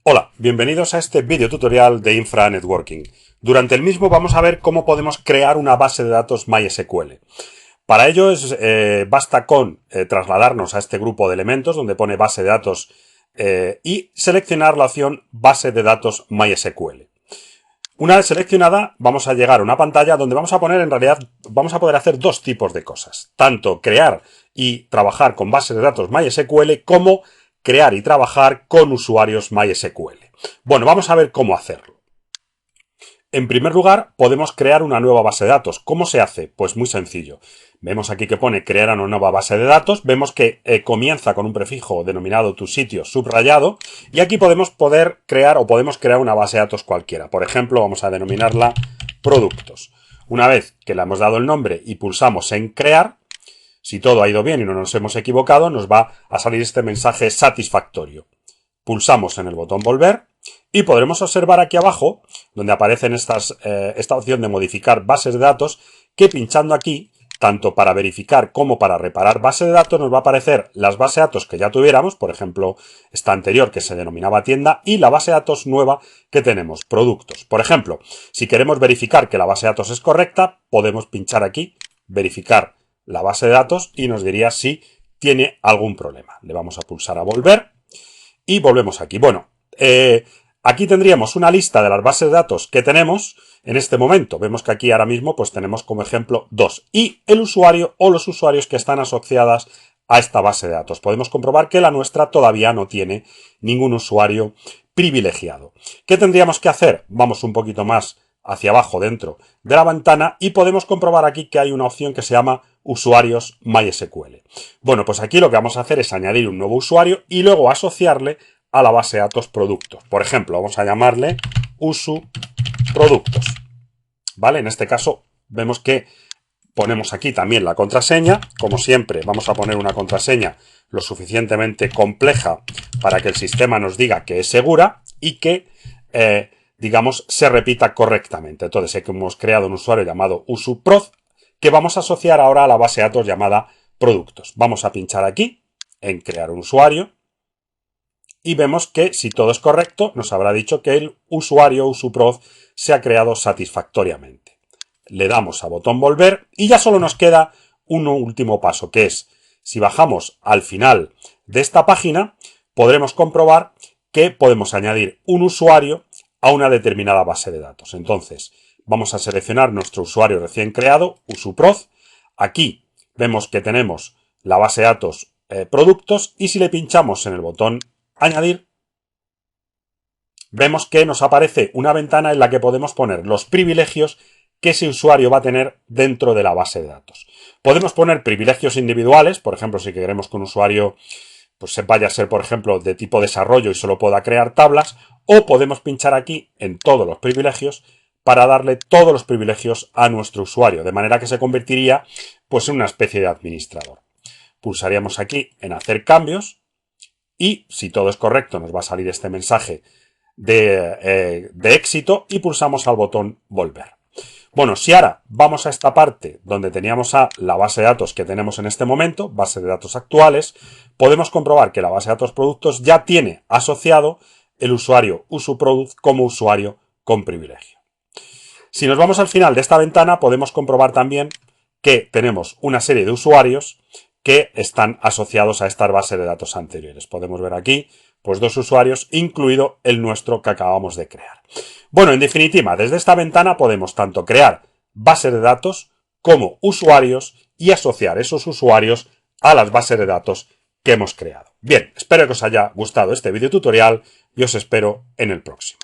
Hola, bienvenidos a este video tutorial de Infra Networking. Durante el mismo vamos a ver cómo podemos crear una base de datos MySQL. Para ello basta con trasladarnos a este grupo de elementos donde pone base de datos y seleccionar la opción base de datos MySQL. Una vez seleccionada vamos a llegar a una pantalla donde vamos a poder hacer dos tipos de cosas. Tanto crear y trabajar con bases de datos MySQL como crear y trabajar con usuarios MySQL. Bueno, vamos a ver cómo hacerlo. En primer lugar, podemos crear una nueva base de datos. ¿Cómo se hace? Pues muy sencillo. Vemos aquí que pone crear una nueva base de datos. Vemos que comienza con un prefijo denominado tu sitio subrayado. Y aquí podemos crear una base de datos cualquiera. Por ejemplo, vamos a denominarla productos. Una vez que le hemos dado el nombre y pulsamos en crear, si todo ha ido bien y no nos hemos equivocado, nos va a salir este mensaje satisfactorio. Pulsamos en el botón volver y podremos observar aquí abajo, donde aparecen esta opción de modificar bases de datos, que pinchando aquí, tanto para verificar como para reparar base de datos, nos va a aparecer las bases de datos que ya tuviéramos, por ejemplo, esta anterior que se denominaba tienda, y la base de datos nueva que tenemos, productos. Por ejemplo, si queremos verificar que la base de datos es correcta, podemos pinchar aquí, verificar la base de datos y nos diría si tiene algún problema. Le vamos a pulsar a volver y volvemos aquí. Bueno, aquí tendríamos una lista de las bases de datos que tenemos en este momento. Vemos que aquí ahora mismo pues tenemos como ejemplo 2 y el usuario o los usuarios que están asociadas a esta base de datos. Podemos comprobar que la nuestra todavía no tiene ningún usuario privilegiado. ¿Qué tendríamos que hacer? Vamos un poquito más hacia abajo dentro de la ventana y podemos comprobar aquí que hay una opción que se llama usuarios MySQL. Bueno, pues aquí lo que vamos a hacer es añadir un nuevo usuario y luego asociarle a la base de datos productos. Por ejemplo, vamos a llamarle usu productos. ¿Vale? En este caso vemos que ponemos aquí también la contraseña. Como siempre, vamos a poner una contraseña lo suficientemente compleja para que el sistema nos diga que es segura y que digamos, se repita correctamente. Entonces, hemos creado un usuario llamado usuprod que vamos a asociar ahora a la base de datos llamada productos. Vamos a pinchar aquí en crear un usuario y vemos que si todo es correcto nos habrá dicho que el usuario usuprod se ha creado satisfactoriamente. Le damos a botón volver y ya solo nos queda un último paso, que es, si bajamos al final de esta página, podremos comprobar que podemos añadir un usuario a una determinada base de datos. Entonces, vamos a seleccionar nuestro usuario recién creado, usuprod. Aquí vemos que tenemos la base de datos productos y si le pinchamos en el botón añadir, vemos que nos aparece una ventana en la que podemos poner los privilegios que ese usuario va a tener dentro de la base de datos. Podemos poner privilegios individuales, por ejemplo, si queremos que un usuario pues vaya a ser, por ejemplo, de tipo desarrollo y solo pueda crear tablas, o podemos pinchar aquí en todos los privilegios para darle todos los privilegios a nuestro usuario, de manera que se convertiría pues en una especie de administrador. Pulsaríamos aquí en hacer cambios y si todo es correcto nos va a salir este mensaje de éxito y pulsamos al botón volver. Bueno, si ahora vamos a esta parte donde teníamos la base de datos que tenemos en este momento, base de datos actuales, podemos comprobar que la base de datos productos ya tiene asociado el usuario usuproduct como usuario con privilegio. Si nos vamos al final de esta ventana, podemos comprobar también que tenemos una serie de usuarios que están asociados a estas bases de datos anteriores. Podemos ver aquí pues 2 usuarios, incluido el nuestro que acabamos de crear. Bueno, en definitiva, desde esta ventana podemos tanto crear bases de datos como usuarios y asociar esos usuarios a las bases de datos que hemos creado. Bien, espero que os haya gustado este video tutorial y os espero en el próximo.